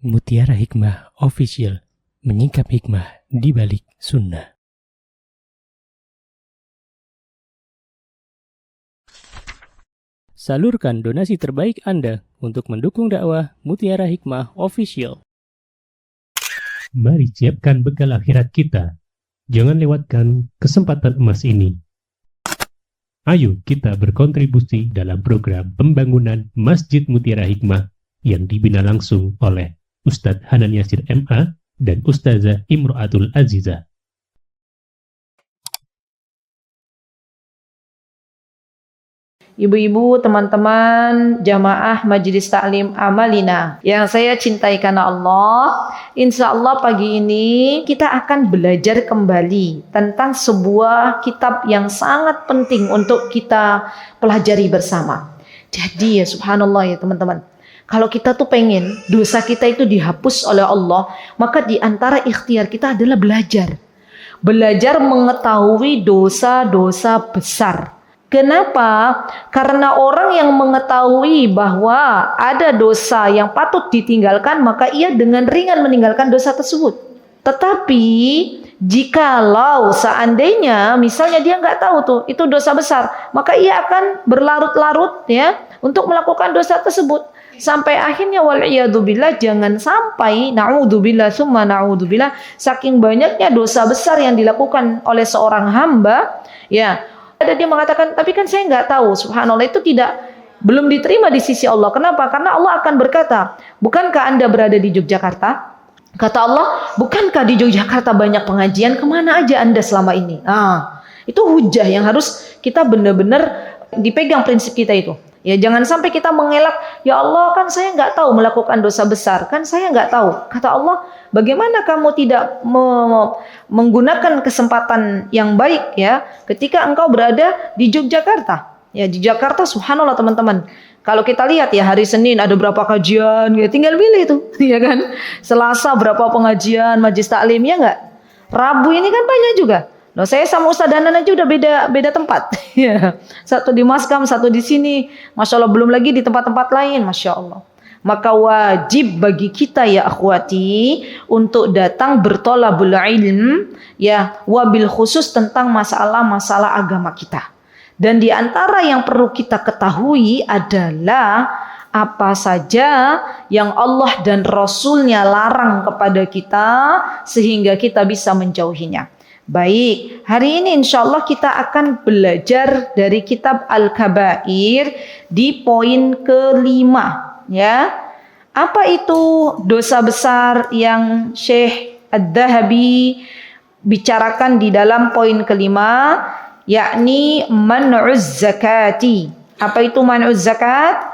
Mutiara Hikmah Official, menyingkap hikmah di balik sunnah. Salurkan donasi terbaik Anda untuk mendukung dakwah Mutiara Hikmah Official. Mari siapkan bekal akhirat kita. Jangan lewatkan kesempatan emas ini. Ayo kita berkontribusi dalam program pembangunan Masjid Mutiara Hikmah yang dibina langsung oleh Ustadz Hanan Yasir MA dan Ustazah Imro'atul Azizah. Ibu-ibu, teman-teman, jamaah Majelis Taklim Amalina yang saya cintai karena Allah, insya Allah pagi ini kita akan belajar kembali tentang sebuah kitab yang sangat penting untuk kita pelajari bersama. Jadi ya subhanallah ya teman-teman, kalau kita tuh pengen dosa kita itu dihapus oleh Allah, maka di antara ikhtiar kita adalah belajar. Belajar mengetahui dosa-dosa besar. Kenapa? Karena orang yang mengetahui bahwa ada dosa yang patut ditinggalkan, maka ia dengan ringan meninggalkan dosa tersebut. Tetapi jikalau seandainya misalnya dia nggak tahu tuh itu dosa besar, maka ia akan berlarut-larut ya untuk melakukan dosa tersebut. Sampai akhirnya wal'iyadzubillah, jangan sampai na'udzubillah summa na'udzubillah, saking banyaknya dosa besar yang dilakukan oleh seorang hamba, ya ada dia mengatakan, tapi kan saya nggak tahu. Subhanallah, itu belum diterima di sisi Allah. Kenapa? Karena Allah akan berkata, bukankah Anda berada di Yogyakarta? Kata Allah, bukankah di Yogyakarta banyak pengajian? Kemana aja Anda selama ini? Itu hujah yang harus kita benar-benar dipegang prinsip kita itu. Ya, jangan sampai kita mengelak, ya Allah kan saya nggak tahu melakukan dosa besar, kan saya nggak tahu. Kata Allah, bagaimana kamu tidak menggunakan kesempatan yang baik ya ketika engkau berada di Yogyakarta. Ya, di Jakarta subhanallah teman-teman. Kalau kita lihat ya hari Senin ada berapa kajian, ya tinggal pilih itu, ya kan. Selasa berapa pengajian, majelis taklim, ya nggak. Rabu ini kan banyak juga. Loh, saya sama Ustaz Danan aja udah beda tempat. Ya. Satu di Maskam, satu di sini. Masya Allah, belum lagi di tempat-tempat lain. Masya Allah. Maka wajib bagi kita ya akhwati untuk datang bertolabul ilm, ya, wabil khusus tentang masalah-masalah agama kita. Dan di antara yang perlu kita ketahui adalah apa saja yang Allah dan Rasulnya larang kepada kita sehingga kita bisa menjauhinya. Baik, hari ini insya Allah kita akan belajar dari kitab Al-Kabair di poin kelima. Ya, apa itu dosa besar yang Syekh Ad-Dhahabi bicarakan di dalam poin kelima, yakni man'uz zakati. Apa itu man'uz zakat?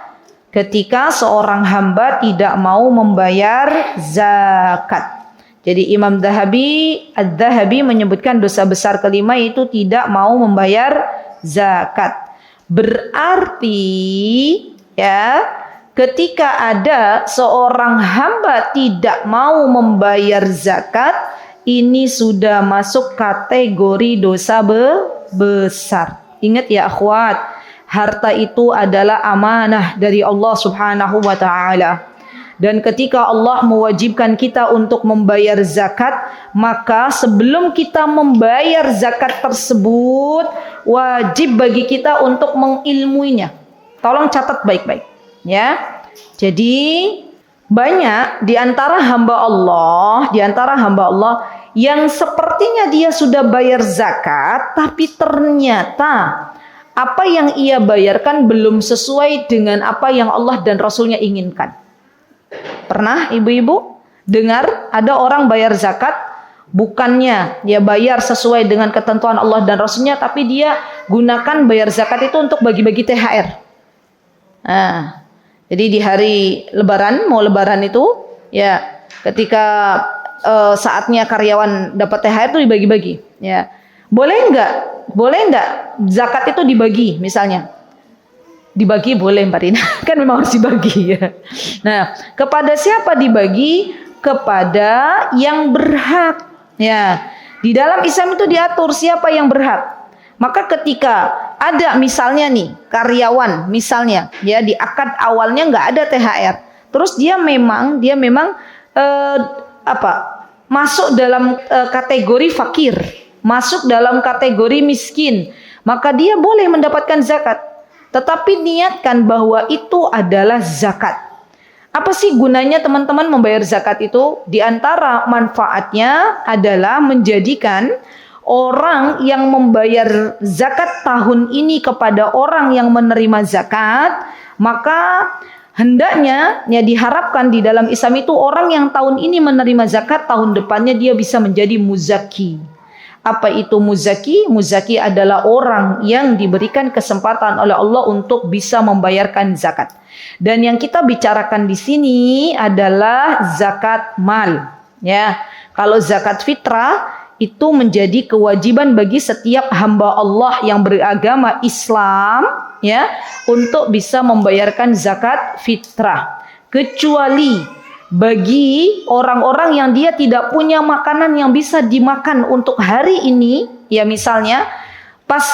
Ketika seorang hamba tidak mau membayar zakat. Jadi Imam Ad-Dhahabi menyebutkan dosa besar kelima itu tidak mau membayar zakat. Berarti ya, ketika ada seorang hamba tidak mau membayar zakat, ini sudah masuk kategori dosa besar. Ingat ya akhwat, harta itu adalah amanah dari Allah Subhanahu wa taala. Dan ketika Allah mewajibkan kita untuk membayar zakat, maka sebelum kita membayar zakat tersebut, wajib bagi kita untuk mengilmuinya. Tolong catat baik-baik, ya. Jadi banyak di antara hamba Allah yang sepertinya dia sudah bayar zakat, tapi ternyata apa yang ia bayarkan belum sesuai dengan apa yang Allah dan Rasulnya inginkan. Pernah ibu-ibu dengar ada orang bayar zakat, bukannya dia bayar sesuai dengan ketentuan Allah dan Rasulnya, tapi dia gunakan bayar zakat itu untuk bagi-bagi THR. Jadi di hari Lebaran, mau Lebaran itu, ya ketika saatnya karyawan dapat THR itu dibagi-bagi. Ya, boleh nggak zakat itu dibagi misalnya? Dibagi boleh Mbak Rina, kan memang harus dibagi ya. Nah, kepada siapa dibagi? Kepada yang berhak. Ya, di dalam Islam itu diatur siapa yang berhak. Maka ketika ada misalnya nih karyawan, misalnya ya di akad awalnya nggak ada THR, terus dia memang eh, masuk dalam kategori fakir, masuk dalam kategori miskin, maka dia boleh mendapatkan zakat. Tetapi niatkan bahwa itu adalah zakat. Apa sih gunanya teman-teman membayar zakat itu? Di antara manfaatnya adalah menjadikan orang yang membayar zakat tahun ini kepada orang yang menerima zakat, maka hendaknya ya diharapkan di dalam Islam itu orang yang tahun ini menerima zakat, tahun depannya dia bisa menjadi muzaki. Apa itu muzaki? Muzaki adalah orang yang diberikan kesempatan oleh Allah untuk bisa membayarkan zakat. Dan yang kita bicarakan di sini adalah zakat mal. Ya, kalau zakat fitrah itu menjadi kewajiban bagi setiap hamba Allah yang beragama Islam, ya, untuk bisa membayarkan zakat fitrah. Kecuali bagi orang-orang yang dia tidak punya makanan yang bisa dimakan untuk hari ini, ya misalnya pas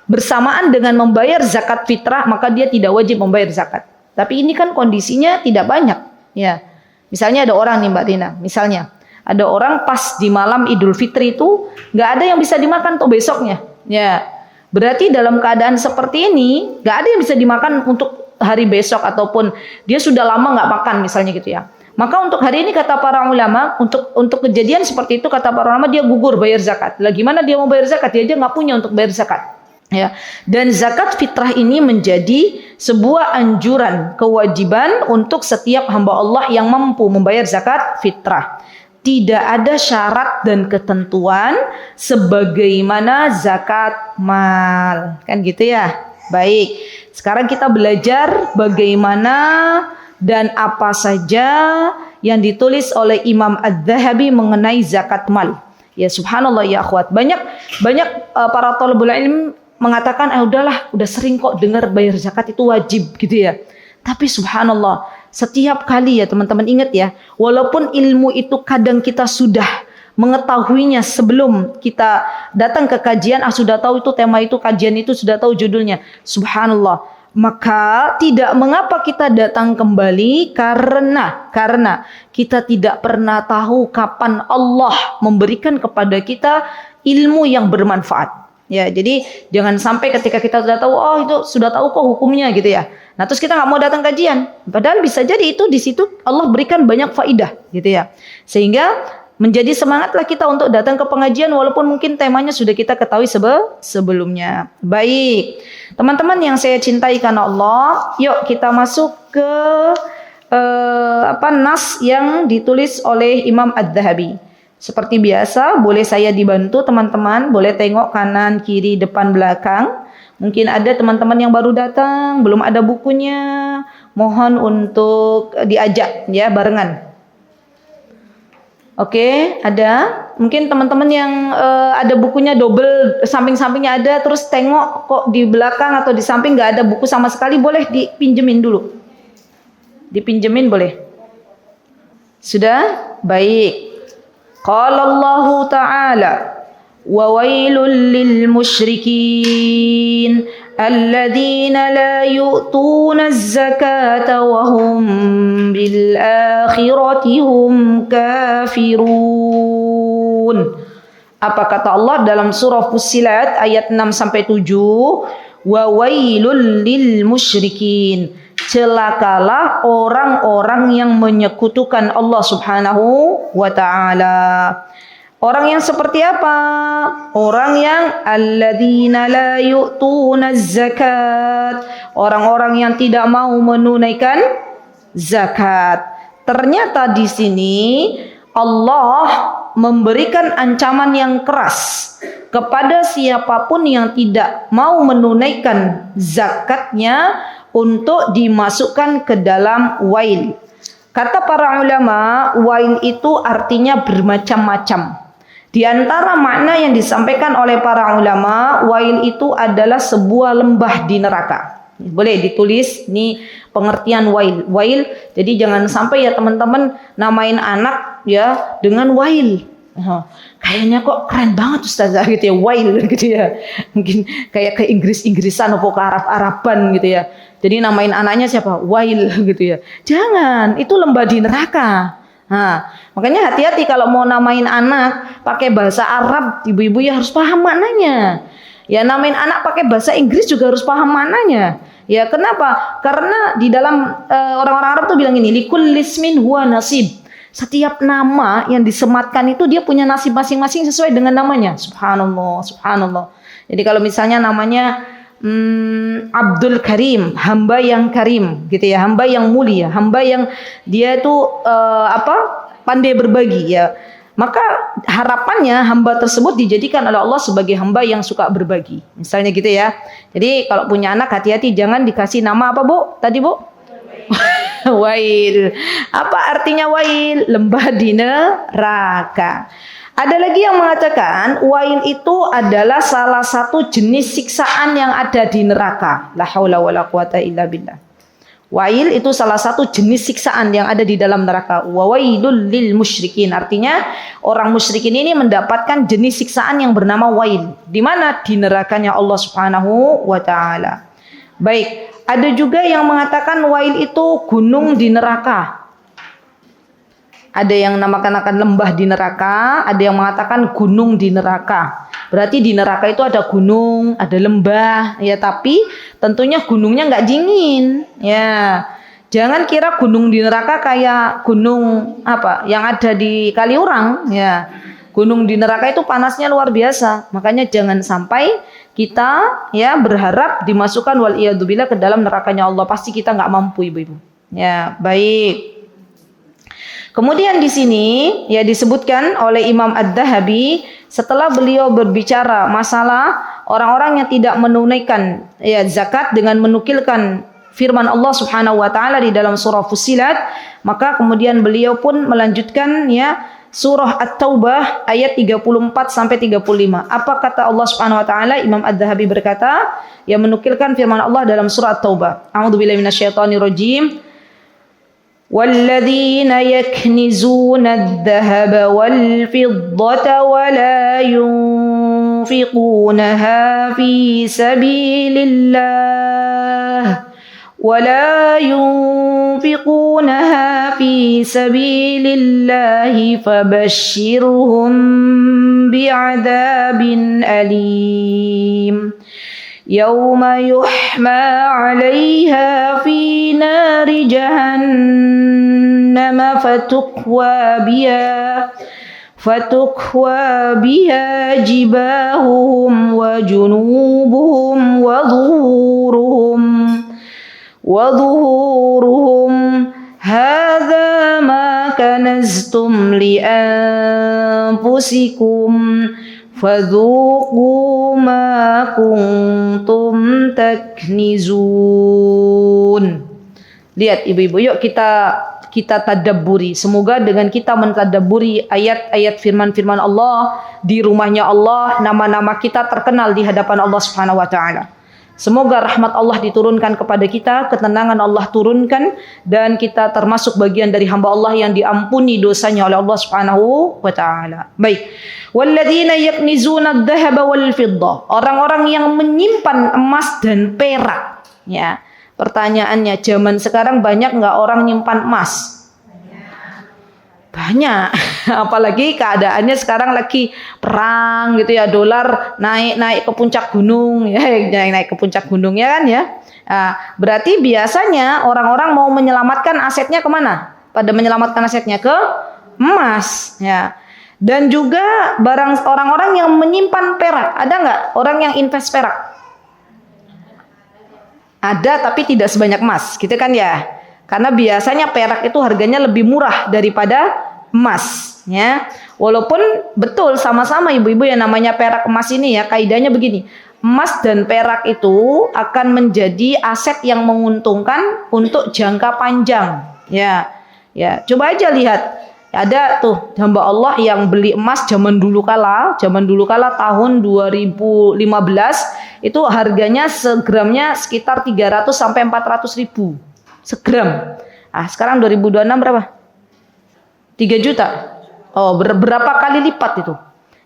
bersamaan dengan membayar zakat fitrah, maka dia tidak wajib membayar zakat. Tapi ini kan kondisinya tidak banyak, ya. Misalnya ada orang nih Mbak Tina, misalnya ada orang pas di malam Idul Fitri itu nggak ada yang bisa dimakan untuk besoknya, ya. Berarti dalam keadaan seperti ini nggak ada yang bisa dimakan untuk hari besok ataupun dia sudah lama nggak makan misalnya gitu ya. Maka untuk hari ini kata para ulama, untuk kejadian seperti itu kata para ulama dia gugur bayar zakat. Lah gimana dia mau bayar zakat? Dia aja nggak punya untuk bayar zakat. Ya, dan zakat fitrah ini menjadi sebuah anjuran, kewajiban untuk setiap hamba Allah yang mampu membayar zakat fitrah. Tidak ada syarat dan ketentuan sebagaimana zakat mal. Kan gitu ya? Baik. Sekarang kita belajar bagaimana dan apa saja yang ditulis oleh Imam Az-Zahabi mengenai zakat mal. Ya subhanallah ya akhwat. Banyak para thalibul ilm mengatakan udahlah, udah sering kok dengar bayar zakat itu wajib gitu ya. Tapi subhanallah, setiap kali ya teman-teman ingat ya, walaupun ilmu itu kadang kita sudah mengetahuinya sebelum kita datang ke kajian, sudah tahu itu tema itu, kajian itu sudah tahu judulnya. Subhanallah. Maka tidak mengapa kita datang kembali karena kita tidak pernah tahu kapan Allah memberikan kepada kita ilmu yang bermanfaat. Ya, jadi jangan sampai ketika kita sudah tahu, itu sudah tahu kok hukumnya gitu ya. Nah, terus kita nggak mau datang kajian. Padahal bisa jadi itu di situ Allah berikan banyak faidah gitu ya. Sehingga menjadi semangatlah kita untuk datang ke pengajian walaupun mungkin temanya sudah kita ketahui sebelumnya. Baik. Teman-teman yang saya cintai karena Allah, yuk kita masuk ke nas yang ditulis oleh Imam Az-Zahabi. Seperti biasa, boleh saya dibantu teman-teman, boleh tengok kanan, kiri, depan, belakang. Mungkin ada teman-teman yang baru datang, belum ada bukunya, mohon untuk diajak ya barengan. Oke, ada. Mungkin teman-teman yang ada bukunya double, samping-sampingnya ada, terus tengok kok di belakang atau di samping nggak ada buku sama sekali, boleh dipinjemin dulu. Dipinjemin boleh. Sudah? Baik. Qala Allah Ta'ala wa wailul lil musyrikin alladzina la yu'tuna az-zakata wa hum bil akhirati hum kafirun. Apa kata Allah dalam surah Fussilat ayat 6 sampai 7? Wa wailul lil musyrikin. Celakalah orang-orang yang menyekutukan Allah Subhanahu wa ta'ala. Orang yang seperti apa? Orang yang alladzina la yu'tuna zakat. Orang-orang yang tidak mau menunaikan zakat. Ternyata di sini Allah memberikan ancaman yang keras kepada siapapun yang tidak mau menunaikan zakatnya untuk dimasukkan ke dalam wail. Kata para ulama, wail itu artinya bermacam-macam. Di antara makna yang disampaikan oleh para ulama, wail itu adalah sebuah lembah di neraka. Boleh ditulis nih pengertian wail. Wail, jadi jangan sampai ya teman-teman namain anak ya dengan wail. Kayaknya kok keren banget Ustazah gitu ya, wail gitu ya. Mungkin kayak ke Inggris-Inggrisan atau ke Arab-Araban gitu ya. Jadi namain anaknya siapa? Wail gitu ya. Jangan, itu lembah di neraka. Nah, makanya hati-hati kalau mau namain anak pakai bahasa Arab, ibu-ibu ya harus paham maknanya. Ya namain anak pakai bahasa Inggris juga harus paham maknanya. Ya kenapa? Karena di dalam orang-orang Arab tuh bilang ini, likulli ismin huwa nasib. Setiap nama yang disematkan itu dia punya nasib masing-masing sesuai dengan namanya. Subhanallah, subhanallah. Jadi kalau misalnya namanya Abdul Karim, hamba yang karim, gitu ya, hamba yang mulia, hamba yang dia itu pandai berbagi, ya. Maka harapannya hamba tersebut dijadikan oleh Allah sebagai hamba yang suka berbagi. Misalnya gitu ya. Jadi kalau punya anak hati-hati jangan dikasih nama apa Bu? Tadi Bu? Wail. Apa artinya wail? Lembah di neraka. Ada lagi yang mengatakan wail itu adalah salah satu jenis siksaan yang ada di neraka. La haula wala quwata illa billah. Wail itu salah satu jenis siksaan yang ada di dalam neraka. Wa wailul lil musyrikin. Artinya orang musyrikin ini mendapatkan jenis siksaan yang bernama wail. Di mana? Di nerakanya Allah Subhanahu wa taala. Baik, ada juga yang mengatakan wail itu gunung di neraka. Ada yang namakan lembah di neraka, ada yang mengatakan gunung di neraka. Berarti di neraka itu ada gunung, ada lembah, ya, tapi tentunya gunungnya nggak dingin, ya. Jangan kira gunung di neraka kayak gunung apa yang ada di Kaliurang, ya. Gunung di neraka itu panasnya luar biasa. Makanya jangan sampai kita ya berharap dimasukkan wal iyadzubillah ke dalam nerakanya Allah. Pasti kita nggak mampu, ibu-ibu. Ya, baik. Kemudian di sini ya disebutkan oleh Imam Ad-Dahabi setelah beliau berbicara masalah orang-orang yang tidak menunaikan ya zakat dengan menukilkan firman Allah Subhanahu wa taala di dalam surah Fussilat, maka kemudian beliau pun melanjutkan ya surah At-Taubah ayat 34 sampai 35. Apa kata Allah Subhanahu wa taala? Imam Ad-Dahabi berkata, yang menukilkan firman Allah dalam surah At-Taubah. A'udzubillahi minasyaitonirrajim. وَالَّذِينَ يَكْنِزُونَ الذَّهَبَ وَالْفِضَّةَ وَلَا يُنْفِقُونَهَا فِي سَبِيلِ اللَّهِ فَبَشِّرْهُم بِعَذَابٍ أَلِيمٍ يَوْمَ يُحْمَى عَلَيْهَا فِي نَارِ جَهَنَّمَ فَتُكْوَى بِهَا جِبَاهُهُمْ وَجُنُوبُهُمْ وَظُهُورُهُمْ هَذَا مَا كَنَزْتُمْ لِأَنفُسِكُمْ فَذُوقُوا مَا كُنْتُمْ تَكْنِزُونَ. Lihat ibu-ibu, yuk kita tadabburi. Semoga dengan kita mentadabburi ayat-ayat firman-firman Allah di rumahnya Allah, nama-nama kita terkenal di hadapan Allah Subhanahu wa taala. Semoga rahmat Allah diturunkan kepada kita, ketenangan Allah turunkan, dan kita termasuk bagian dari hamba Allah yang diampuni dosanya oleh Allah Subhanahu wa taala. Baik. Walladzina yaknizuna adh-dhahaba wal fiddah. Orang-orang yang menyimpan emas dan perak. Ya. Pertanyaannya, zaman sekarang banyak enggak orang nyimpan emas? Banyak. Apalagi keadaannya sekarang lagi perang gitu ya, dolar naik ke puncak gunung ya, naik ke puncak gunung ya kan ya. Nah, berarti biasanya orang-orang mau menyelamatkan asetnya kemana? Pada menyelamatkan asetnya ke emas ya. Dan juga orang-orang yang menyimpan perak, ada nggak orang yang invest perak? Ada, tapi tidak sebanyak emas, gitu kan ya? Karena biasanya perak itu harganya lebih murah daripada emas, ya. Walaupun betul sama-sama ibu-ibu yang namanya perak emas ini ya, kaidahnya begini. Emas dan perak itu akan menjadi aset yang menguntungkan untuk jangka panjang, ya. Ya, coba aja lihat. Ada tuh hamba Allah yang beli emas zaman dulu kala tahun 2015 itu harganya segramnya sekitar 300 sampai 400 ribu segram. Ah, sekarang 2026 berapa? 3 juta. Oh, berapa kali lipat itu?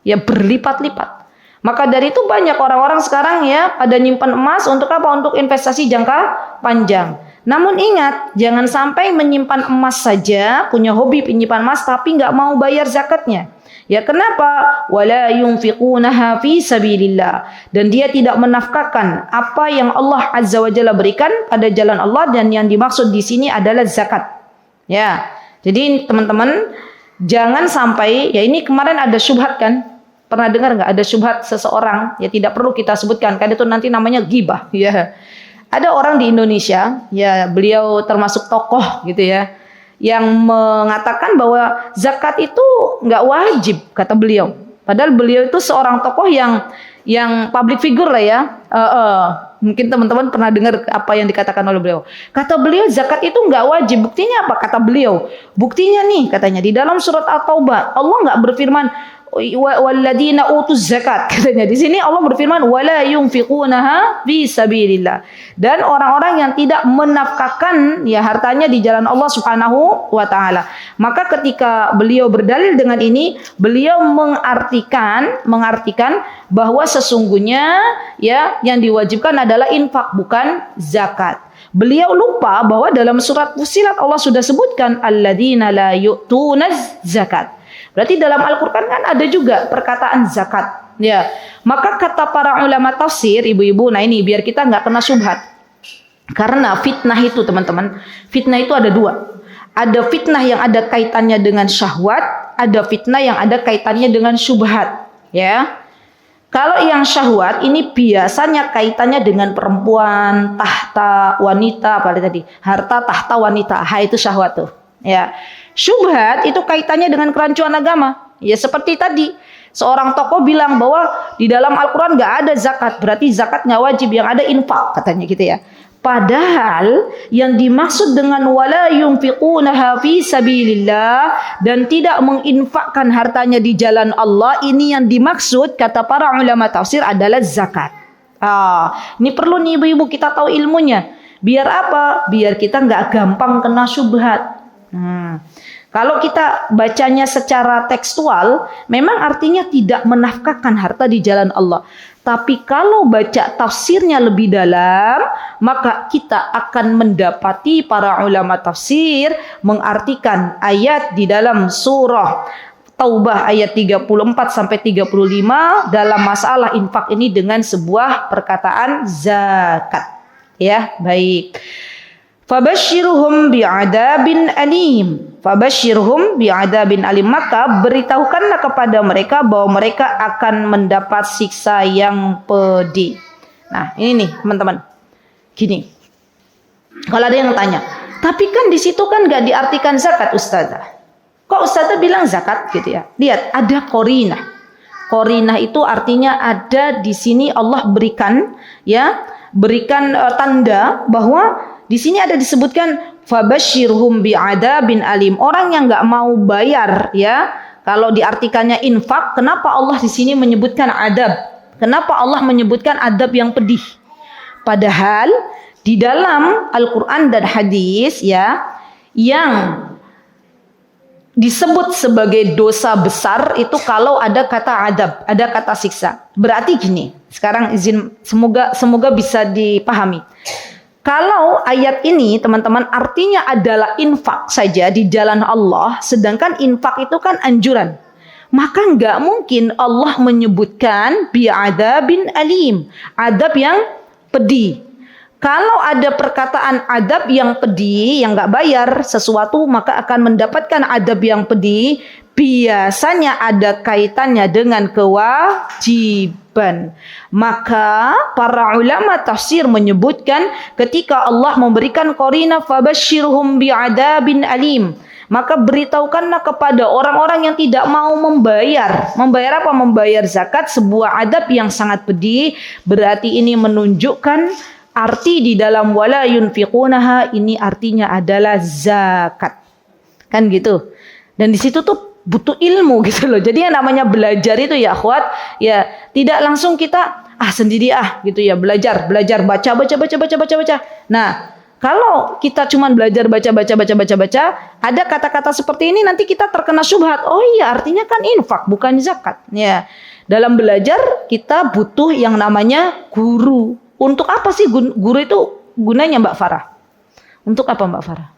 Ya berlipat-lipat. Maka dari itu banyak orang-orang sekarang ya pada nyimpan emas untuk apa? Untuk investasi jangka panjang. Namun ingat, jangan sampai menyimpan emas saja, punya hobi penyimpan emas tapi nggak mau bayar zakatnya. Ya kenapa? Wala yunfiqunaha fi sabilillah. Dan dia tidak menafkahkan apa yang Allah Azza wa Jalla berikan pada jalan Allah, dan yang dimaksud di sini adalah zakat. Ya. Jadi teman-teman, jangan sampai, ya ini kemarin ada syubhat kan? Pernah dengar nggak ada syubhat seseorang? Ya tidak perlu kita sebutkan, karena itu nanti namanya ghibah. Ya. Ada orang di Indonesia, ya beliau termasuk tokoh gitu ya, yang mengatakan bahwa zakat itu nggak wajib, kata beliau. Padahal beliau itu seorang tokoh yang public figure lah ya. Mungkin teman-teman pernah dengar apa yang dikatakan oleh beliau. Kata beliau zakat itu nggak wajib. Buktinya apa? Kata beliau. Buktinya nih katanya di dalam surat At-Taubah Allah nggak berfirman walladzina utuz zakat, katanya di sini Allah berfirman wala yunfiqunaha fi sabilillah, dan orang-orang yang tidak menafkahkan ya hartanya di jalan Allah Subhanahu wa taala. Maka ketika beliau berdalil dengan ini, beliau mengartikan bahwa sesungguhnya ya yang diwajibkan adalah infak, bukan zakat. Beliau lupa bahwa dalam surat Fussilat Allah sudah sebutkan alladzina la yu'tunaz zakat. Berarti dalam Al-Quran kan ada juga perkataan zakat. Ya, maka kata para ulama tafsir, ibu-ibu, nah ini biar kita nggak kena syubhat. Karena fitnah itu teman-teman, fitnah itu ada dua. Ada fitnah yang ada kaitannya dengan syahwat, ada fitnah yang ada kaitannya dengan syubhat. Ya, kalau yang syahwat ini biasanya kaitannya dengan perempuan, tahta, wanita, apa tadi? Harta, tahta, wanita. Itu syahwat tuh. Ya. Syubhat itu kaitannya dengan kerancuan agama. Ya seperti tadi, seorang tokoh bilang bahwa di dalam Al-Quran nggak ada zakat, berarti zakat nggak wajib, yang ada infak, katanya gitu ya. Padahal yang dimaksud dengan wala yunfiqunaha fi sabilillah, dan tidak menginfakkan hartanya di jalan Allah, ini yang dimaksud kata para ulama tafsir adalah zakat. Ini perlu nih ibu-ibu kita tahu ilmunya. Biar apa? Biar kita nggak gampang kena syubhat. Kalau kita bacanya secara tekstual, memang artinya tidak menafkahkan harta di jalan Allah. Tapi kalau baca tafsirnya lebih dalam, maka kita akan mendapati para ulama tafsir mengartikan ayat di dalam surah Taubah ayat 34 sampai 35 dalam masalah infak ini dengan sebuah perkataan zakat. Ya, baik. Fabashshirhum bi'adzabin alim. Fabashshirhum bi'adzabin alim. Maka beritahukanlah kepada mereka bahwa mereka akan mendapat siksa yang pedih. Nah, ini nih, teman-teman. Gini. Kalau ada yang tanya, tapi kan di situ kan enggak diartikan zakat, Ustazah. Kok Ustazah bilang zakat gitu ya? Lihat, ada qarinah. Qarinah itu artinya ada di sini Allah berikan tanda bahwa di sini ada disebutkan fabashshirhum bi'adzabin alim. Orang yang nggak mau bayar ya, kalau diartikannya infak, kenapa Allah di sini menyebutkan adab? Kenapa Allah menyebutkan adab yang pedih? Padahal di dalam Al-Qur'an dan hadis ya, yang disebut sebagai dosa besar itu kalau ada kata adab, ada kata siksa. Berarti gini, sekarang izin semoga bisa dipahami. Kalau ayat ini teman-teman artinya adalah infak saja di jalan Allah, sedangkan infak itu kan anjuran, maka nggak mungkin Allah menyebutkan bi'adzabin alim, adab yang pedih. Kalau ada perkataan adab yang pedih, yang nggak bayar sesuatu, maka akan mendapatkan adab yang pedih. Biasanya ada kaitannya dengan kewajiban. Maka para ulama tafsir menyebutkan ketika Allah memberikan qarinah fabashshirhum bi'adzabin alim, maka beritahukanlah kepada orang-orang yang tidak mau membayar. Membayar apa? Membayar zakat, sebuah adab yang sangat pedih. Berarti ini menunjukkan arti di dalam wala yunfiqunaha ini artinya adalah zakat. Kan gitu. Dan di situ tuh butuh ilmu gitu loh. Jadi yang namanya belajar itu ya akhwat, ya tidak langsung kita sendiri gitu ya, belajar baca. Nah, kalau kita cuma belajar baca, ada kata-kata seperti ini nanti kita terkena syubhat. Oh iya, artinya kan infak bukan zakat. Ya. Dalam belajar kita butuh yang namanya guru. Untuk apa sih guru itu gunanya, Mbak Farah? Untuk apa Mbak Farah?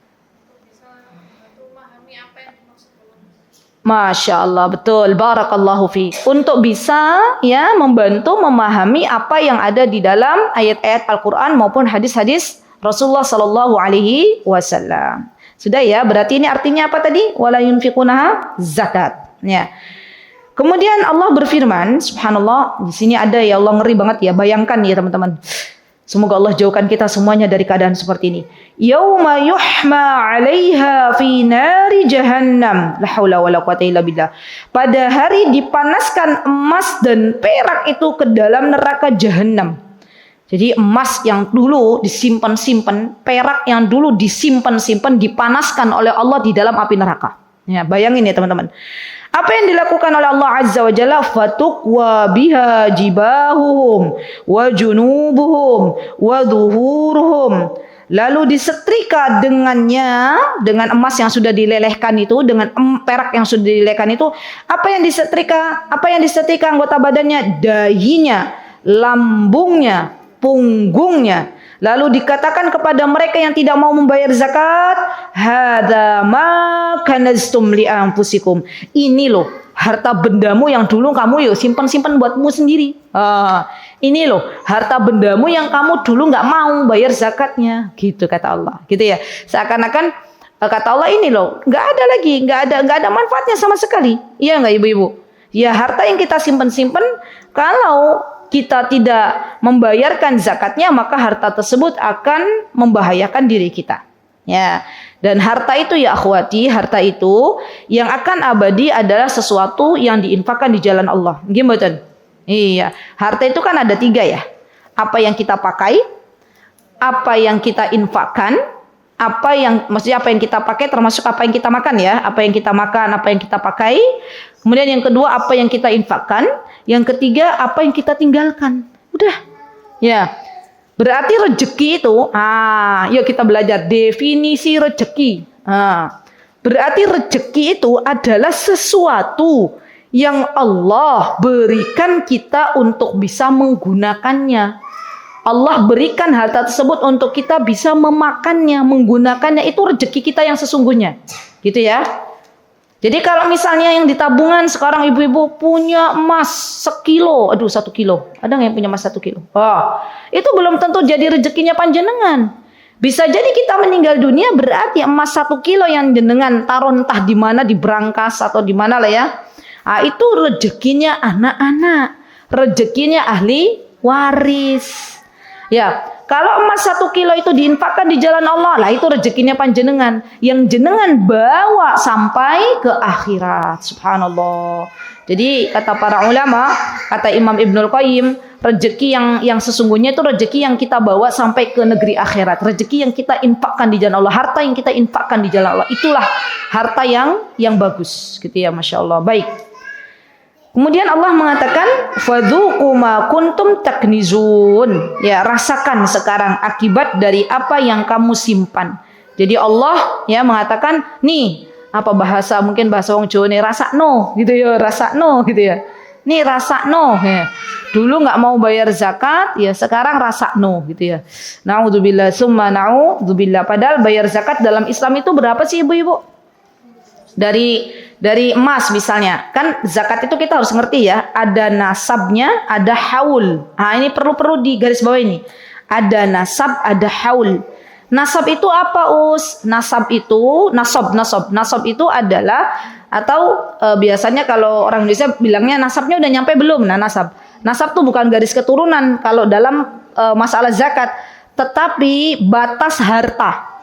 Masya Allah, betul. Barakallahu fi. Untuk bisa ya membantu memahami apa yang ada di dalam ayat-ayat Al-Quran maupun hadis-hadis Rasulullah Sallallahu Alaihi Wasallam. Sudah ya, berarti ini artinya apa tadi? Wala yunfiqunaha zakat. Ya. Kemudian Allah berfirman, subhanallah, di sini ada ya Allah ngeri banget ya. Bayangkan ya teman-teman. Semoga Allah jauhkan kita semuanya dari keadaan seperti ini. Yauma yuhma 'alaiha fi nari jahannam. La haula wala quwata illa billah. Pada hari dipanaskan emas dan perak itu ke dalam neraka jahanam. Jadi emas yang dulu disimpan-simpan, perak yang dulu disimpan-simpan dipanaskan oleh Allah di dalam api neraka. Ya, bayangin ya teman-teman. Apa yang dilakukan oleh Allah Azza wa Jalla? Fatukwa biha jibahuhum wa junubuhum wa dhuhuruhum. Lalu disetrika dengannya, dengan emas yang sudah dilelehkan itu, dengan perak yang sudah dilelehkan itu, apa yang disetrika? Apa yang disetrika anggota badannya? Dahinya, lambungnya, punggungnya. Lalu dikatakan kepada mereka yang tidak mau membayar zakat, hadza ma kanaztum li anfusikum. Ini loh harta bendamu yang dulu kamu yuk simpan-simpan buatmu sendiri. Ini loh harta bendamu yang kamu dulu nggak mau bayar zakatnya. Gitu kata Allah. Gitu ya. Seakan-akan kata Allah ini loh nggak ada lagi, nggak ada manfaatnya sama sekali. Iya nggak ibu-ibu? Ya harta yang kita simpan-simpan kalau kita tidak membayarkan zakatnya, maka harta tersebut akan membahayakan diri kita. Ya. Dan harta itu ya akhwati, harta itu yang akan abadi adalah sesuatu yang diinfakkan di jalan Allah. Gimana? Iya. Harta itu kan ada 3 ya. Apa yang kita pakai, apa yang kita infakkan, maksudnya apa yang kita pakai termasuk apa yang kita makan ya. Apa yang kita makan, apa yang kita pakai. Kemudian yang kedua apa yang kita infakkan. Yang ketiga, apa yang kita tinggalkan. Udah. Ya. Berarti rezeki itu, yuk kita belajar definisi rezeki. Berarti rezeki itu adalah sesuatu yang Allah berikan kita untuk bisa menggunakannya. Allah berikan harta tersebut untuk kita bisa memakannya, menggunakannya. Itu rezeki kita yang sesungguhnya. Gitu ya. Jadi kalau misalnya yang di tabungan sekarang ibu-ibu punya emas 1 kilo, 1 kilo. Ada nggak yang punya emas 1 kilo? Itu belum tentu jadi rezekinya panjenengan. Bisa jadi kita meninggal dunia berarti emas 1 kilo yang jenengan taruh entah di mana, di brankas atau di mana lah ya. Itu rezekinya anak-anak, rezekinya ahli waris. Ya, kalau emas 1 kilo itu diinfakkan di jalan Allah, lah itu rezekinya panjenengan yang jenengan bawa sampai ke akhirat. Subhanallah. Jadi kata para ulama, kata Imam Ibnul Qayyim, rezeki yang sesungguhnya itu rezeki yang kita bawa sampai ke negeri akhirat, rezeki yang kita infakkan di jalan Allah, harta yang kita infakkan di jalan Allah. Itulah harta yang bagus, gitu ya, masya Allah. Baik. Kemudian Allah mengatakan fadzuqu ma kuntum taknizun. Ya, rasakan sekarang akibat dari apa yang kamu simpan. Jadi Allah ya mengatakan, nih, apa bahasa mungkin bahasa wong Jawa nih, rasakno gitu ya, rasakno gitu ya. Nih rasakno ya. Dulu nggak mau bayar zakat, ya sekarang rasakno gitu ya. Naudzubillah summa naudzubillah. Padahal bayar zakat dalam Islam itu berapa sih ibu-ibu? Dari emas misalnya, kan zakat itu kita harus ngerti ya, ada nasabnya, ada haul. Ini perlu di garis bawah ini. Ada nasab, ada haul. Nasab itu apa, Us? Nasab itu adalah atau biasanya kalau orang Indonesia bilangnya nasabnya udah nyampe belum? Nah, nasab itu bukan garis keturunan kalau dalam masalah zakat, tetapi batas harta.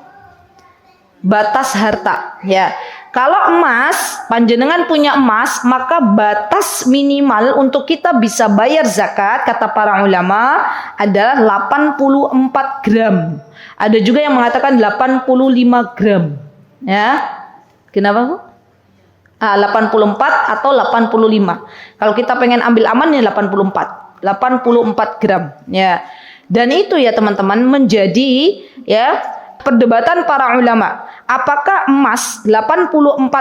Batas harta, ya. Kalau emas, panjenengan punya emas, maka batas minimal untuk kita bisa bayar zakat, kata para ulama, adalah 84 gram. Ada juga yang mengatakan 85 gram. Ya. Kenapa, Bu? 84 atau 85. Kalau kita pengen ambil aman ya 84 gram. Ya. Dan itu ya teman-teman menjadi ya perdebatan para ulama. Apakah emas 84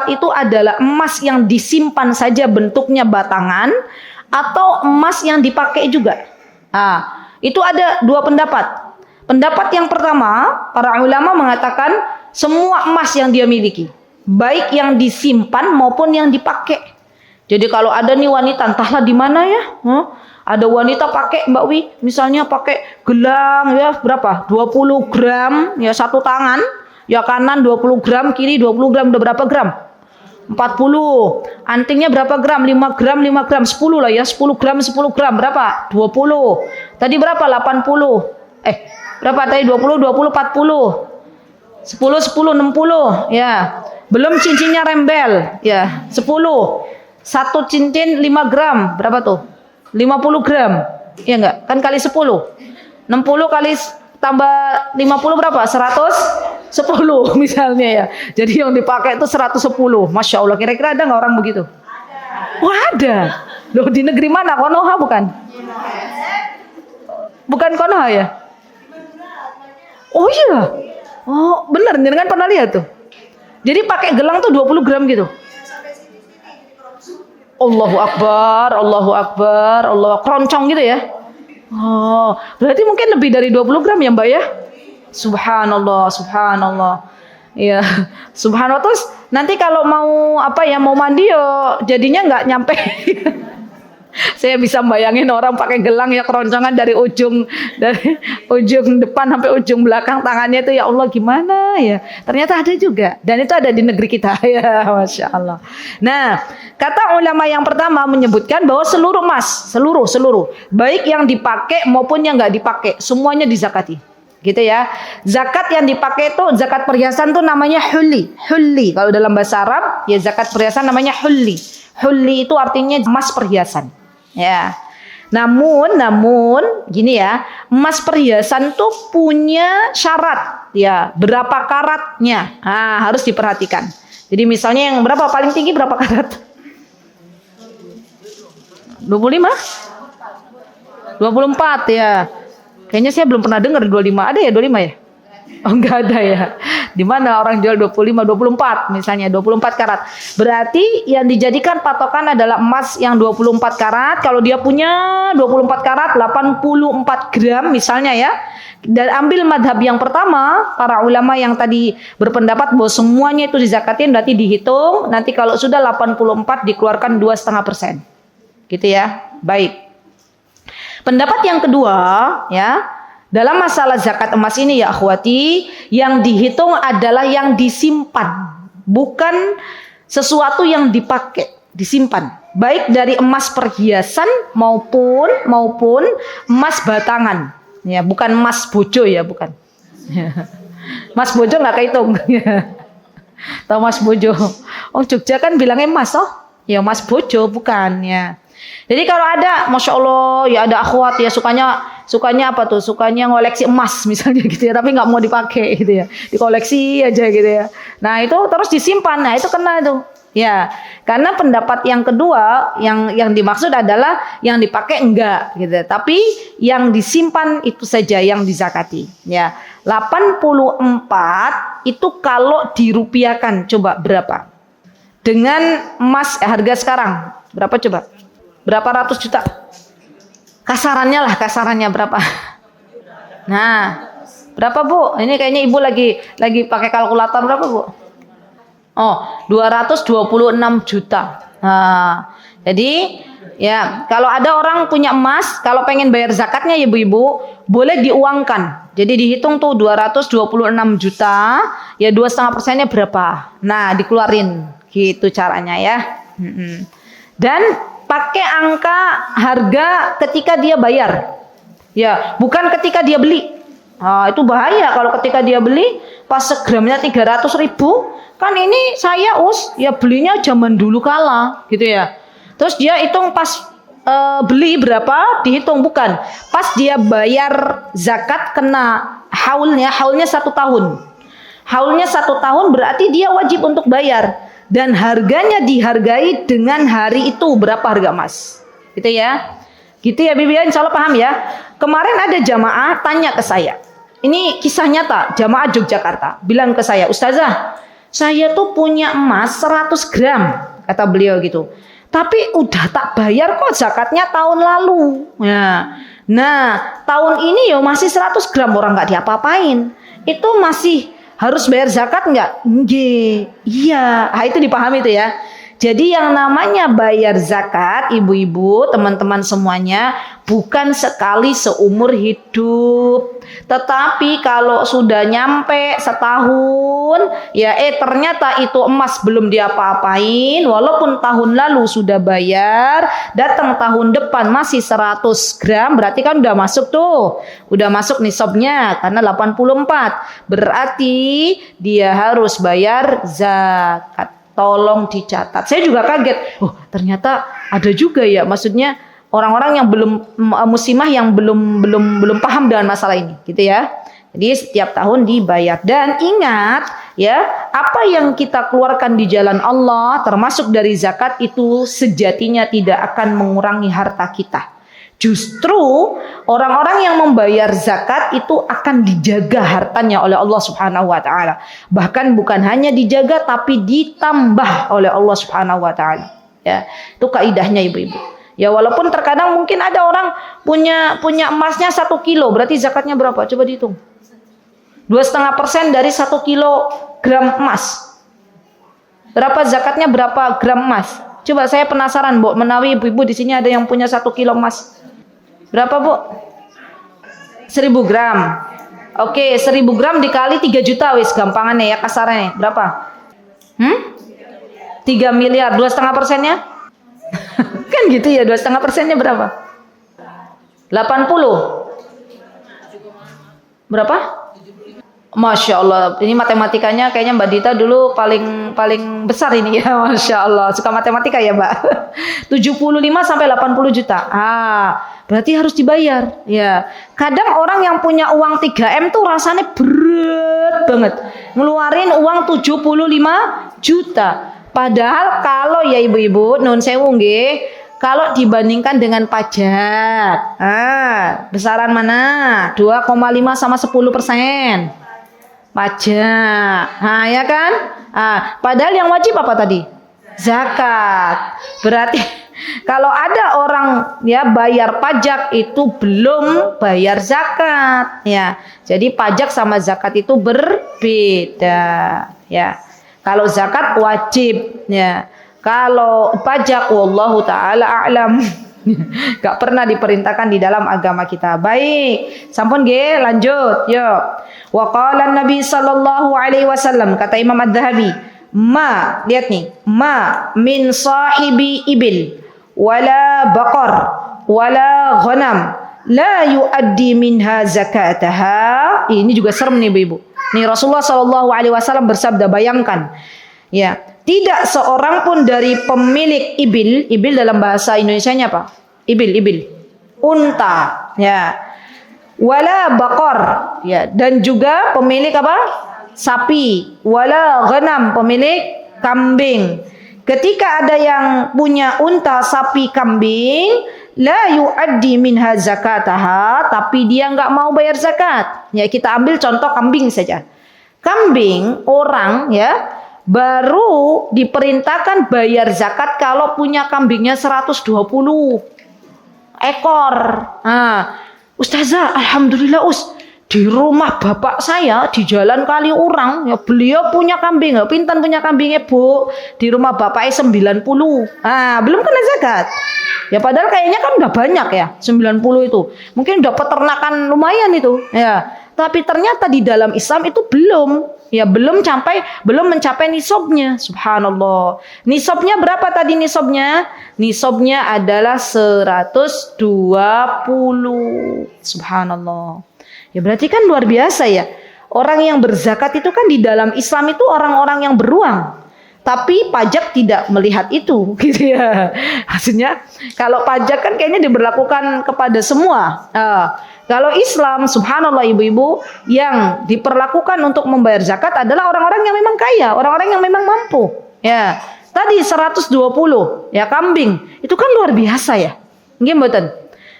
itu adalah emas yang disimpan saja bentuknya batangan atau emas yang dipakai juga? Itu ada 2 pendapat. Pendapat yang pertama, para ulama mengatakan semua emas yang dia miliki, baik yang disimpan maupun yang dipakai. Jadi kalau ada nih wanita, entahlah di mana ya, ada wanita pakai Mbak Wi, misalnya pakai gelang ya berapa? 20 gram ya satu tangan, ya kanan 20 gram, kiri 20 gram, udah berapa gram? 40. Antingnya berapa gram? 5 gram, 5 gram, 10 lah ya, 10 gram, 10 gram berapa? 20. Tadi berapa? 80. Berapa tadi? 20, 20, 40. 10, 10, 60 ya. Belum cincinnya rembel ya, 10. Satu cincin 5 gram, berapa tuh? 50 gram. Ya enggak? Kan kali 10. 60 kali tambah 50 berapa? 110 misalnya ya. Jadi yang dipakai itu 110. Masya Allah, kira-kira ada nggak orang begitu? Wah, ada. Loh, di negeri mana? Konoha bukan? Bukan Konoha ya? Oh iya. Oh, benar, jangan pernah lihat tuh. Jadi pakai gelang tuh 20 gram gitu. Allahu Akbar, Allahu Akbar, Allah keroncong gitu ya. Oh, berarti mungkin lebih dari 20 gram ya Mbak ya? Subhanallah, subhanallah. Ya, subhanallah. Terus nanti kalau mau mau mandi yo jadinya nggak nyampe. Saya bisa bayangin orang pakai gelang ya keroncongan dari ujung depan sampai ujung belakang tangannya itu, ya Allah gimana ya. Ternyata ada juga, dan itu ada di negeri kita ya, Masya Allah. Nah, kata ulama yang pertama menyebutkan bahwa seluruh emas, seluruh baik yang dipakai maupun yang nggak dipakai, semuanya dizakati. Gitu ya. Zakat yang dipakai itu, zakat perhiasan tuh namanya hulli. Hulli kalau dalam bahasa Arab ya, zakat perhiasan namanya hulli. Hulli itu artinya emas perhiasan. Ya. Namun gini ya, emas perhiasan tuh punya syarat ya, berapa karatnya. Nah, harus diperhatikan. Jadi misalnya yang berapa paling tinggi berapa karat? 25? 24 ya. Kayaknya saya belum pernah dengar 25. Ada ya 25 ya? Oh, enggak ada ya. Di mana orang jual 25, 24 misalnya 24 karat. Berarti yang dijadikan patokan adalah emas yang 24 karat. Kalau dia punya 24 karat 84 gram misalnya ya. Dan ambil madhab yang pertama, para ulama yang tadi berpendapat bahwa semuanya itu dizakatin, berarti dihitung. Nanti kalau sudah 84 dikeluarkan 2,5%. Gitu ya. Baik. Pendapat yang kedua ya, dalam masalah zakat emas ini ya akhwati, yang dihitung adalah yang disimpan, bukan sesuatu yang dipakai, disimpan. Baik dari emas perhiasan maupun emas batangan. Ya, bukan emas bojo ya, bukan. Emas bojo nggak kehitung. Tahu emas bojo? Oh, Jogja kan bilangnya emas toh? Ya emas bojo bukan ya. Jadi kalau ada, Masya Allah, ya ada akhwat ya sukanya apa tuh? Sukanya ngoleksi emas misalnya gitu ya, tapi nggak mau dipakai gitu ya, dikoleksi aja gitu ya. Nah itu terus disimpan, nah itu kena tuh. Ya, karena pendapat yang kedua yang dimaksud adalah yang dipakai enggak gitu, tapi yang disimpan itu saja yang dizakati. Ya, 84 itu kalau dirupiahkan coba berapa? Dengan emas harga sekarang berapa coba? Berapa ratus juta? Kasarannya berapa? Nah, berapa Bu? Ini kayaknya Ibu lagi pakai kalkulator, berapa Bu? Oh, 226 juta. Nah, jadi ya kalau ada orang punya emas, kalau pengen bayar zakatnya ya ibu-ibu, boleh diuangkan. Jadi dihitung tuh 226 juta, ya 2,5%-nya berapa? Nah, dikeluarin. Gitu caranya ya. Dan pakai angka harga ketika dia bayar. Ya, bukan ketika dia beli. Nah, itu bahaya kalau ketika dia beli pas segramnya 300.000, kan ini saya ya belinya zaman dulu kala gitu ya. Terus dia hitung pas beli berapa, dihitung bukan. Pas dia bayar zakat kena haulnya 1 tahun. Haulnya 1 tahun berarti dia wajib untuk bayar. Dan harganya dihargai dengan hari itu berapa harga emas, gitu ya, Bibi, insya Allah paham ya. Kemarin ada jamaah tanya ke saya, ini kisah nyata, jamaah Yogyakarta bilang ke saya, Ustazah, saya tuh punya emas 100 gram, kata beliau gitu, tapi udah tak bayar kok zakatnya tahun lalu. Nah, tahun ini ya masih 100 gram orang nggak diapa-apain. Itu masih harus bayar zakat nggak? Nggih. Iya, itu dipahami itu ya. Jadi yang namanya bayar zakat, ibu-ibu, teman-teman semuanya, bukan sekali seumur hidup. Tetapi kalau sudah nyampe setahun, ya ternyata itu emas belum diapa-apain, walaupun tahun lalu sudah bayar, datang tahun depan masih 100 gram, berarti kan udah masuk tuh. Udah masuk nisabnya, karena 84. Berarti dia harus bayar zakat. Tolong dicatat. Saya juga kaget. Oh, ternyata ada juga ya. Maksudnya orang-orang yang belum muslimah yang belum paham dengan masalah ini, gitu ya. Jadi setiap tahun dibayar. Dan ingat ya, apa yang kita keluarkan di jalan Allah termasuk dari zakat itu sejatinya tidak akan mengurangi harta kita. Justru orang-orang yang membayar zakat itu akan dijaga hartanya oleh Allah Subhanahu wa taala. Bahkan bukan hanya dijaga tapi ditambah oleh Allah Subhanahu wa taala. Ya, itu kaidahnya ibu-ibu. Ya walaupun terkadang mungkin ada orang punya emasnya 1 kilo, berarti zakatnya berapa? Coba dihitung. 2,5% dari 1 kilogram emas. Berapa zakatnya berapa gram emas? Coba saya penasaran, Bu Menawi, ibu-ibu di sini ada yang punya 1 kilo emas. Berapa, Bu? 1000 gram. Oke, 1000 gram dikali 3 juta wis gampangannya ya kasarnya. Berapa? 3 miliar. 2,5%-nya? Kan gitu ya, 2,5%-nya berapa? 80. Berapa? Masya Allah, ini matematikanya kayaknya Mbak Dita dulu paling besar ini ya, Masya Allah, suka matematika ya Mbak. 75 sampai 80 juta. Berarti harus dibayar. Ya, kadang orang yang punya uang 3M tuh rasanya berat banget, ngeluarin uang 75 juta. Padahal kalau ya ibu-ibu, nun sewu nggih, kalau dibandingkan dengan pajak, besaran mana? 2,5 sama 10%. Pajak, ya kan? Padahal yang wajib apa tadi? Zakat. Berarti kalau ada orang ya bayar pajak itu belum bayar zakat, ya. Jadi pajak sama zakat itu berbeda, ya. Kalau zakat wajib, ya. Kalau pajak, wallahu taala a'lam. Gak pernah diperintahkan di dalam agama kita. Baik, sampun nggih, lanjut. Yuk. Wa qala Nabi sallallahu alaihi wasallam, kata Imam Adz-Dzahabi, lihat nih, min sahibi ibil wala baqar wala ghanam la yuaddi minha zakataha. Ini juga serem nih Ibu. Nih Rasulullah sallallahu alaihi wasallam bersabda, bayangkan ya, tidak seorang pun dari pemilik ibil dalam bahasa Indonesianya apa? Ibil, unta, ya. Wala baqar, ya, dan juga pemilik apa? Sapi. Wala ghanam, pemilik kambing. Ketika ada yang punya unta, sapi, kambing, la yuaddi minha zakataha, tapi dia nggak mau bayar zakat. Ya, kita ambil contoh kambing saja. Kambing orang ya baru diperintahkan bayar zakat kalau punya kambingnya 120 ekor. Ustazah, alhamdulillah di rumah bapak saya di Jalan Kaliurang ya, beliau punya kambing, pinten punya kambingnya Bu, di rumah bapaknya 90. Belum kena zakat. Ya padahal kayaknya kan udah banyak ya, 90 itu. Mungkin udah peternakan lumayan itu, ya. Tapi ternyata di dalam Islam itu belum mencapai nisabnya. Subhanallah. Nisabnya berapa tadi nisabnya? Nisabnya adalah 120. Subhanallah. Ya berarti kan luar biasa ya. Orang yang berzakat itu kan di dalam Islam itu orang-orang yang beruang. Tapi pajak tidak melihat itu, gitu ya. Maksudnya kalau pajak kan kayaknya diberlakukan kepada semua. Kalau Islam, subhanallah ibu-ibu, yang diperlakukan untuk membayar zakat adalah orang-orang yang memang kaya, orang-orang yang memang mampu. Ya, tadi 120 ya kambing, itu kan luar biasa ya. Nggih mboten?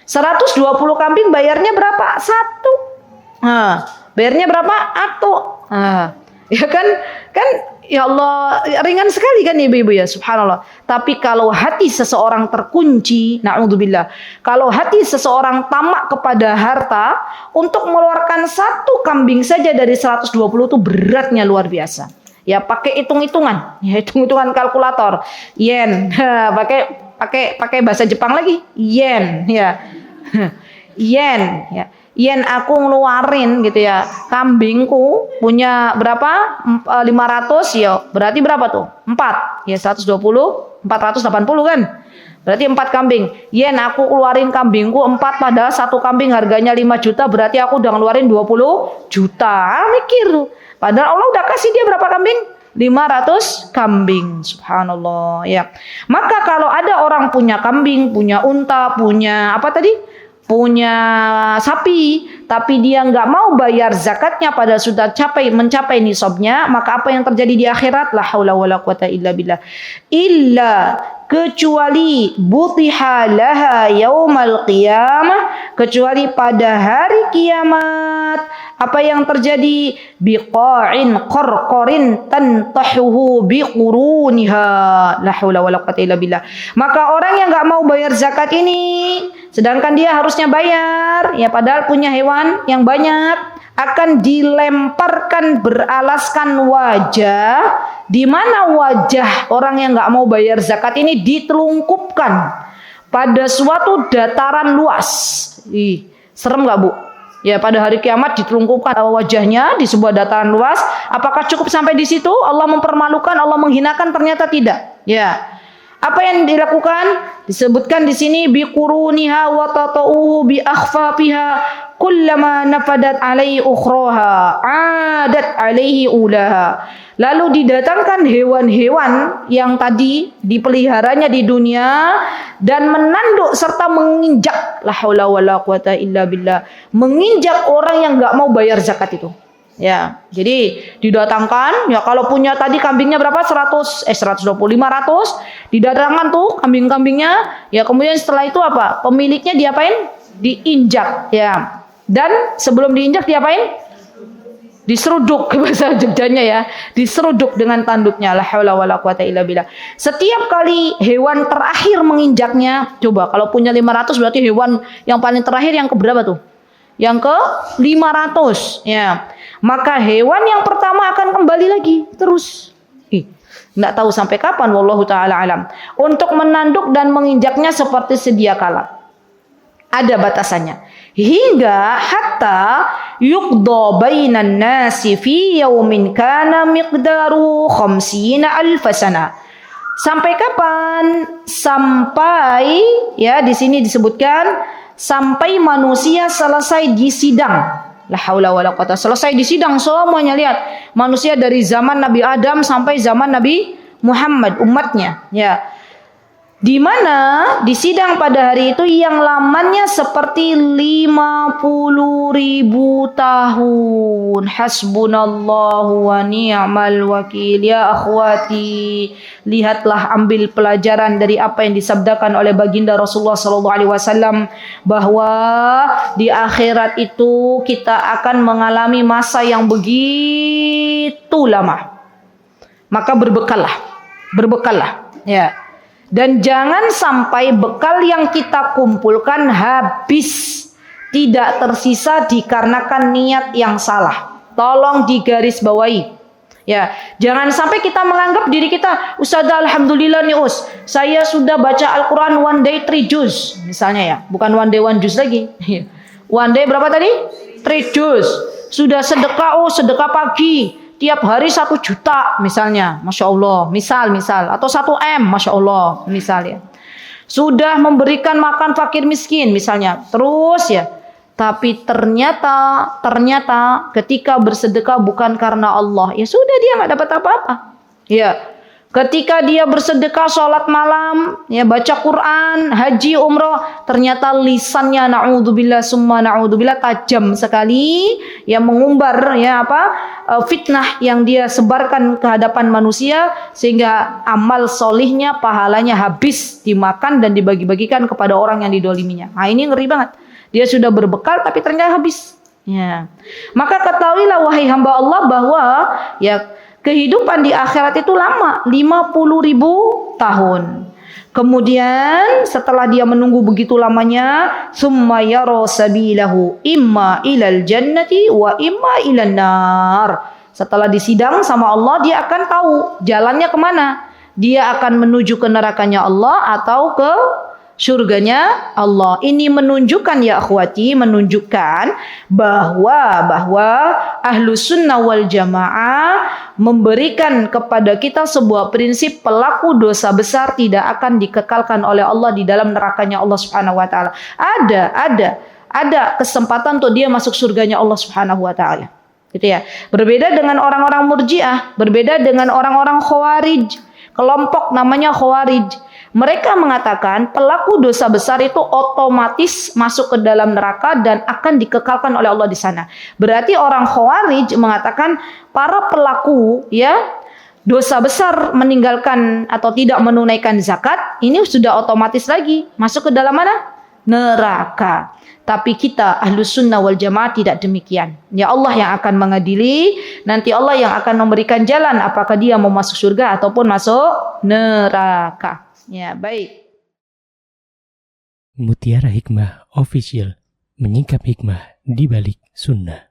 120 kambing bayarnya berapa? 1. Bayarnya berapa? Atu. Ya kan Ya Allah, ringan sekali kan ibu-ibu ya, subhanallah. Tapi kalau hati seseorang terkunci, na'udzubillah. Kalau hati seseorang tamak kepada harta, untuk mengeluarkan satu kambing saja dari 120 itu beratnya luar biasa. Ya pakai hitung-hitungan, ya hitung-hitungan kalkulator. Yen, pakai bahasa Jepang lagi, yen, ya. Yen, ya. Yen aku ngeluarin gitu ya, kambingku punya berapa? 500 ya, berarti berapa tuh? 4, ya 120, 480 kan? Berarti 4 kambing. Yen aku keluarin kambingku 4, padahal satu kambing harganya 5 juta, berarti aku udah ngeluarin 20 juta. Mikir. Padahal Allah udah kasih dia berapa kambing? 500 kambing. Subhanallah ya. Maka kalau ada orang punya kambing, punya unta, punya apa tadi? Punya sapi, tapi dia nggak mau bayar zakatnya pada sudah mencapai nisabnya, maka apa yang terjadi di akhirat? La haula wala quwata illa billah. Illa kecuali butiha laha yaumal qiyamah, kecuali pada hari kiamat. Apa yang terjadi? Biqa'in qarqarin tantahuhu biquruniha. La haula wala quwata illa billah. Maka orang yang nggak mau bayar zakat ini, sedangkan dia harusnya bayar, ya padahal punya hewan yang banyak, akan dilemparkan beralaskan wajah, di mana wajah orang yang nggak mau bayar zakat ini ditelungkupkan pada suatu dataran luas. Ih, serem nggak Bu? Ya pada hari kiamat ditelungkupkan wajahnya di sebuah dataran luas. Apakah cukup sampai di situ? Allah mempermalukan, Allah menghinakan? Ternyata tidak. Ya. Apa yang dilakukan? Disebutkan di sini biquruniha wa tata'uhu bi akhfafiha kullama nafadat alaihi ukhraha adat alaihi ulaha. Lalu didatangkan hewan-hewan yang tadi dipeliharanya di dunia dan menanduk serta menginjak, la haula wala quwata illa billah, menginjak orang yang enggak mau bayar zakat itu. Ya, jadi didatangkan, ya kalau punya tadi kambingnya berapa? 120, 500, didatangkan tuh kambing-kambingnya, ya kemudian setelah itu apa? Pemiliknya diapain? Diinjak, ya. Dan sebelum diinjak diapain? Diseruduk, bahasa Jogjanya ya, diseruduk dengan tanduknya, la haula wala quwata illa billah. Setiap kali hewan terakhir menginjaknya, coba kalau punya 500 berarti hewan yang paling terakhir yang keberapa tuh? Yang ke 500, ya. Maka hewan yang pertama akan kembali lagi terus. Nggak tahu sampai kapan, wallahu taala alam. Untuk menanduk dan menginjaknya seperti sedia kala. Ada batasannya. Hingga hatta yuqda bainan nasi fi yaumin kana miqdaru 50,000 sana. Sampai kapan? Sampai, ya di sini disebutkan sampai manusia selesai di sidang. La haula wala quwata, selesai di sidang semuanya. Lihat, manusia dari zaman Nabi Adam sampai zaman Nabi Muhammad, umatnya, ya. Di mana di sidang pada hari itu yang lamanya seperti 50.000 tahun. Hasbunallahu wa ni'mal wakil. Ya akhwati, lihatlah, ambil pelajaran dari apa yang disabdakan oleh baginda Rasulullah SAW, bahwa di akhirat itu kita akan mengalami masa yang begitu lama. Maka berbekallah, ya. Dan jangan sampai bekal yang kita kumpulkan habis, tidak tersisa dikarenakan niat yang salah. Tolong digarisbawahi. Ya, jangan sampai kita menganggap diri kita, Ustazah alhamdulillah nih saya sudah baca Al-Quran one day 3 juz misalnya, ya, bukan one day 1 juz lagi. One day berapa tadi? 3 juz. Sudah sedekah, sedekah pagi tiap hari 1 juta misalnya, masya Allah, misal, atau 1 M, masya Allah, misalnya. Sudah memberikan makan fakir miskin misalnya, terus ya. Tapi ternyata ketika bersedekah bukan karena Allah, ya sudah, dia nggak dapat apa-apa. Ya, ketika dia bersedekah, sholat malam, ya baca Quran, haji, umroh, ternyata lisannya na'udzubillah summa na'udzubillah tajam sekali, ya mengumbar, ya fitnah yang dia sebarkan ke hadapan manusia, sehingga amal solihnya, pahalanya habis dimakan dan dibagi-bagikan kepada orang yang didoliminya. Nah ini ngeri banget. Dia sudah berbekal tapi ternyata habis. Ya. Maka ketahuilah wahai hamba Allah bahwa ya kehidupan di akhirat itu lama, 50.000 tahun. Kemudian setelah dia menunggu begitu lamanya, summa yara sabilahu imma ilal jannati wa imma ilan nar. Setelah disidang sama Allah, dia akan tahu jalannya kemana. Dia akan menuju ke nerakanya Allah atau ke surganya Allah. Ini menunjukkan ya akhwati, menunjukkan bahwa Ahlus Sunnah wal Jamaah memberikan kepada kita sebuah prinsip, pelaku dosa besar tidak akan dikekalkan oleh Allah di dalam nerakanya Allah Subhanahu wa taala. Ada kesempatan untuk dia masuk surganya Allah Subhanahu wa taala. Gitu ya. Berbeda dengan orang-orang Murji'ah, berbeda dengan orang-orang Khawarij. Kelompok namanya Khawarij. Mereka mengatakan pelaku dosa besar itu otomatis masuk ke dalam neraka dan akan dikekalkan oleh Allah di sana. Berarti orang Khawarij mengatakan para pelaku dosa besar meninggalkan atau tidak menunaikan zakat, ini sudah otomatis lagi masuk ke dalam mana? Neraka. Tapi kita Ahlus Sunnah wal Jamaah tidak demikian. Ya Allah yang akan mengadili, nanti Allah yang akan memberikan jalan apakah dia mau masuk surga ataupun masuk neraka. Ya, baik. Mutiara Hikmah Official, menyingkap hikmah di balik sunnah.